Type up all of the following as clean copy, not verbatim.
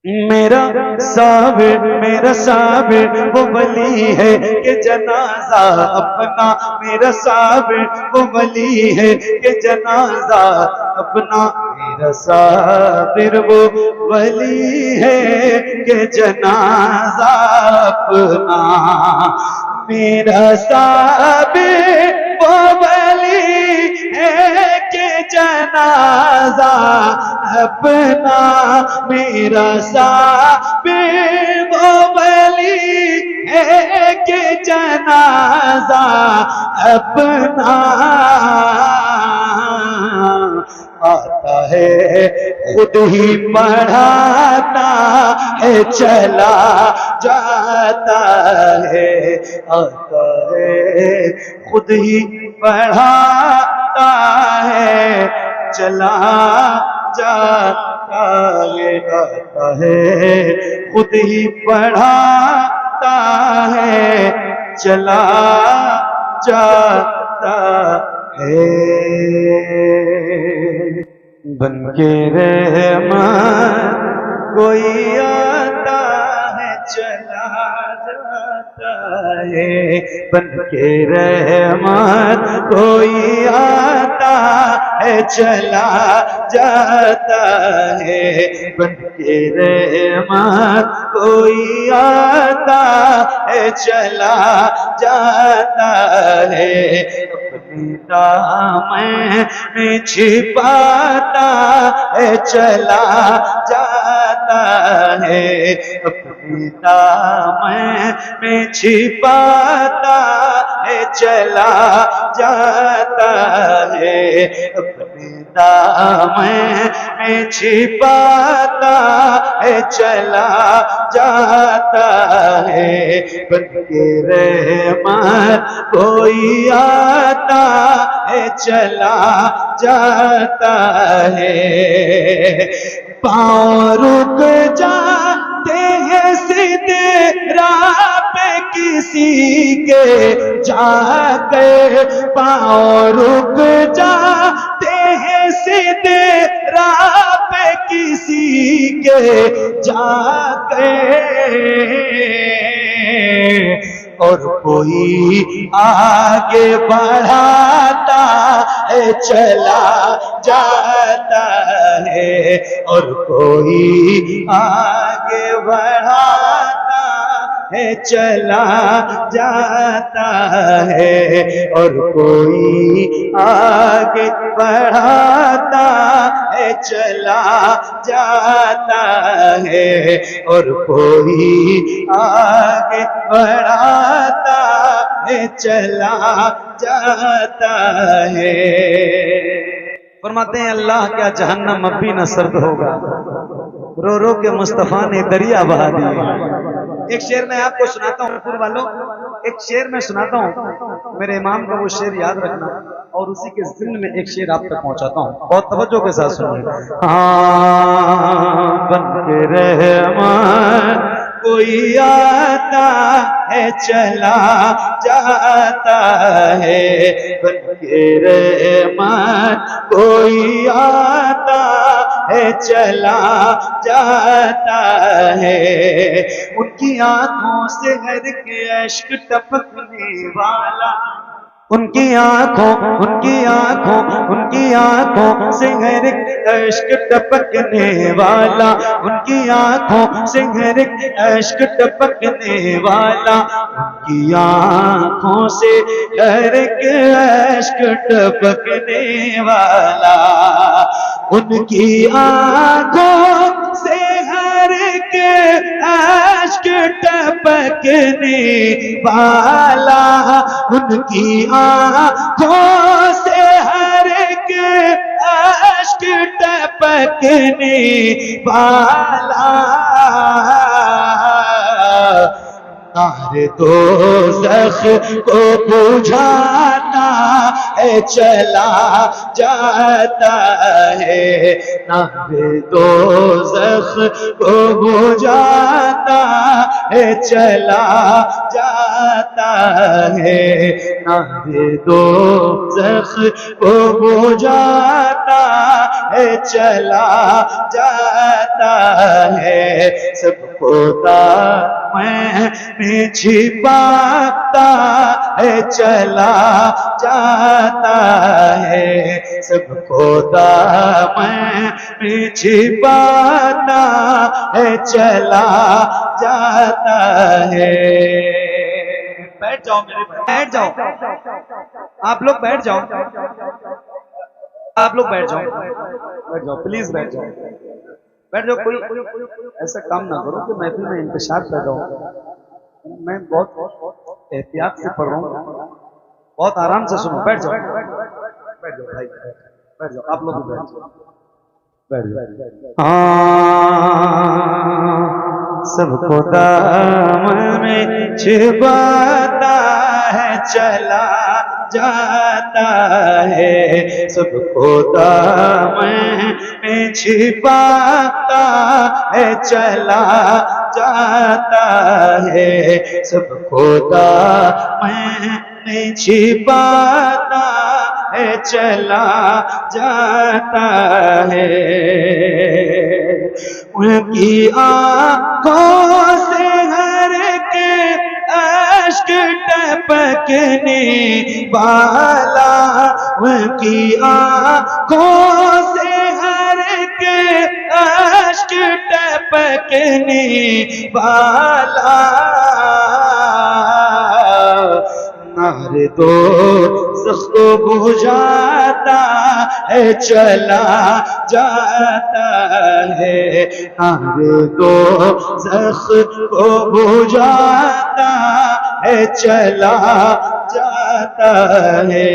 मेरा साबिर वो वली है कि जनाजा अपना, मेरा साबिर वो वली है कि जनाजा अपना, मेरा साबिर वो वली है कि जनाजा अपना, मेरा साबिर वो वली है कि जनाजा अपना, मेरा साबिर वो वली है कि जनाजा अपना, आता है खुद ही पढ़ाता है चला जाता है, आता है खुद ही पढ़ाता है चला जाता है, आता है खुद ही पढ़ाता है चला जाता है। बनके रहमत कोई आता है चला जाता है, बनके रहमत कोई आता है चला जाता है, बनके रहमत कोई आता है चला जाता है, अपने दामन में छिपाता है चला जाता है, अपने दामन में छिपाता है चला जाता है, अपने दामन में छिपाता है चला जाता है, बनके रहमत कोई आता है चला जाता है, पाँव रुक जाते हैं सीधे राह पे किसी के जाकर, पाँव रुक जाते हैं सीधे राह पे किसी के जाकर, और कोई आगे बढ़ाता है चला जाता है, और कोई आगे बढ़ाता है चला जाता है, और कोई आगे बढ़ाता है चला जाता है, और कोई आगे बढ़ाता है चला जाता है। फरमाते हैं अल्लाह क्या जहन्नम अब भी न सर्द होगा, रो रो के मुस्तफा ने दरिया बहा दिए। एक शेर मैं आपको सुनाता हूँ पुर वालों, एक शेर मैं सुनाता हूँ, मेरे इमाम का वो शेर याद रखना, और उसी के ज़िम्न में एक शेर आप तक पहुंचाता हूँ, बहुत तवज्जो के साथ सुनिए। हाँ बनके रहमत कोई आता है चला जाता है, बनके रहमत कोई आता है चला जाता है, उनकी आंखों से हर के अश्क टपकने वाला, उनकी आंखों से हर अश्क टपकने वाला, उनकी आंखों से हर अश्क टपकने वाला, उनकी आंखों से हर अश्क टपकने वाला, उनकी आंखों से हर के अश्क टपकने वाला, उनकी आंखों से हर के अश्क टपकने वाला, नारे दोज़ख को बुझाता है चला जाता है, नारे दोज़ख को बुझाता है चला जाता है, नारे दोज़ख को बुझाता है चला जाता है, सबको में छिपाता है चला जाता है, सबको में छिपाता है चला जाता है। बैठ जाओ मेरे भाई, बैठ जाओ, आप लोग बैठ जाओ, आप लोग बैठ जाओ, बैठ जाओ प्लीज, बैठ जाओ, बैठ जाओ। कोई ऐसा काम ना करो कि महफिल में इंतशार पैदा हो। मैं बहुत एहतियात से पढ़ रहा हूँ, बहुत आराम से सुनो। बैठ जाओ, बैठ जाओ भाई, बैठ जाओ, आप लोग भी बैठ जाओ, बैठ जाओ। सबको दामन में छिपाता है चला जाता है, सबको दामन में छिपाता है चला जाता है, सबको दामन में छिपाता है चला जाता है। उनकी आँखों से हर के अश्क टपकने वाला, उनकी आँखों से हर के अश्क टपकने वाला, नारे दोज़ख को बुझाता है चला जाता है, नारे दोज़ख को बुझाता है चला जाता है।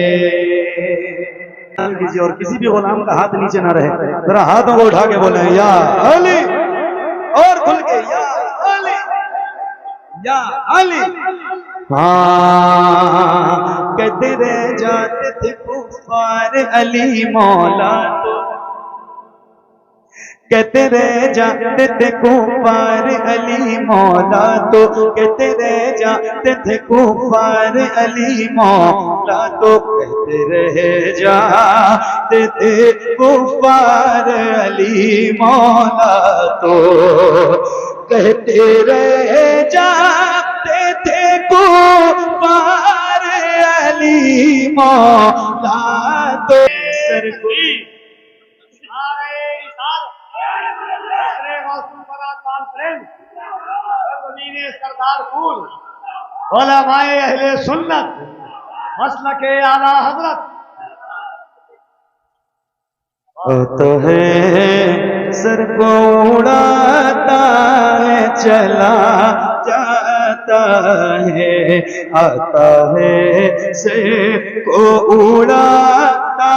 और किसी भी गुलाम का हाथ नीचे ना रहे, जरा हाथों को उठा के बोले या अली, और खुल के या अली, या अली। हाँ, कहते रह जाते थे कुफ़ार अली मौला तो, कहते रह जाते थे कुफ़ार अली मौला तो, कहते रह जाते थे कुफ़ार अली मौला तो, कहते रह जाते थे कुफ़ार अली मौला तो, कहते रह जाते थे कुफ़ार अली मौला तो। सरदार फूल उलमाए अहले सुन्नत मसलके आला हज़रत तो है सर को उड़ाता है चला जाता है, आता है सर को उड़ाता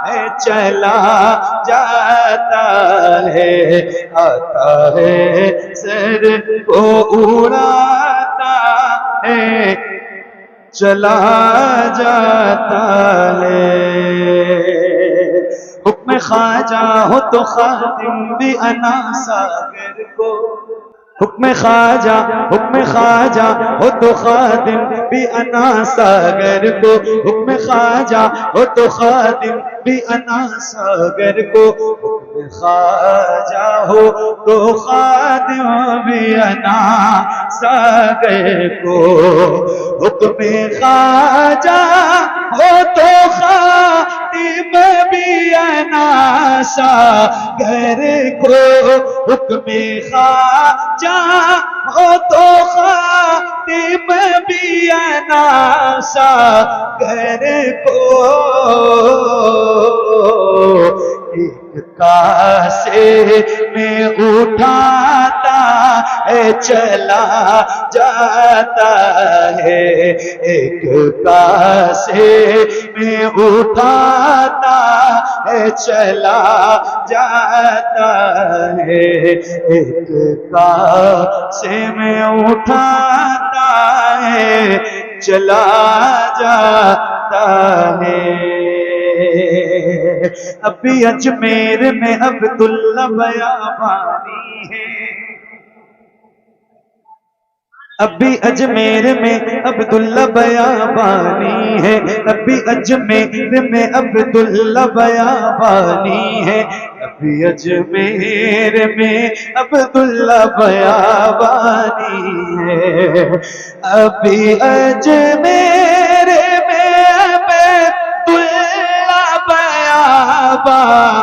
है चला जाता है, आता है सर को उड़ाता है चला जाता है। हुक्म ख्वाजा हो तो खादिम भी अना सागर को, हुक्म ख्वाजा हो तो खादिम भी अना सागर को, हुक्म ख्वाजा हो तो खादिम भी अना सागर को, हुक्म ख्वाजा हो तो खादिम भी अना सागर को, हुक्म ख्वाजा हो तो खादिम भी अना सागर को, हुक्म ख्वाजा हो तो खातिम भी अना सागर को, एक कासे में उठाता है चला जाता है, एक कासे में उठाता है चला जाता है, एक कासे में उठाता है चला जाता है। अभी अजमेर में अब्दुल्ला बयाबानी है, अभी अजमेर में अब्दुल्ला बयाबानी है, अभी अजमेर में अब्दुल्ला बयाबानी है, अभी अजमेर में अब्दुल्ला बयाबानी है, अभी अजमेर में अब्दुल्ला बयाबानी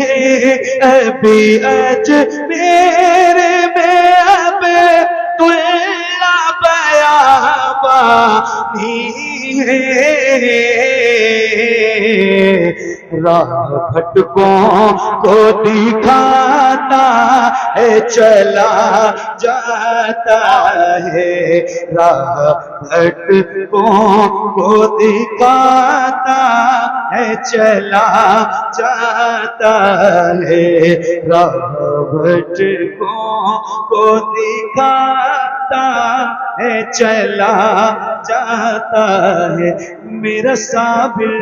है, अभी अजमेर में अब्दुल्ला बयाबानी है। राह भटकों को दिखाता है चला जाता है, राह भटकों को दिखाता है चला जाता है, राह भटकों को दिखाता है चला जाता है। मेरा साबिर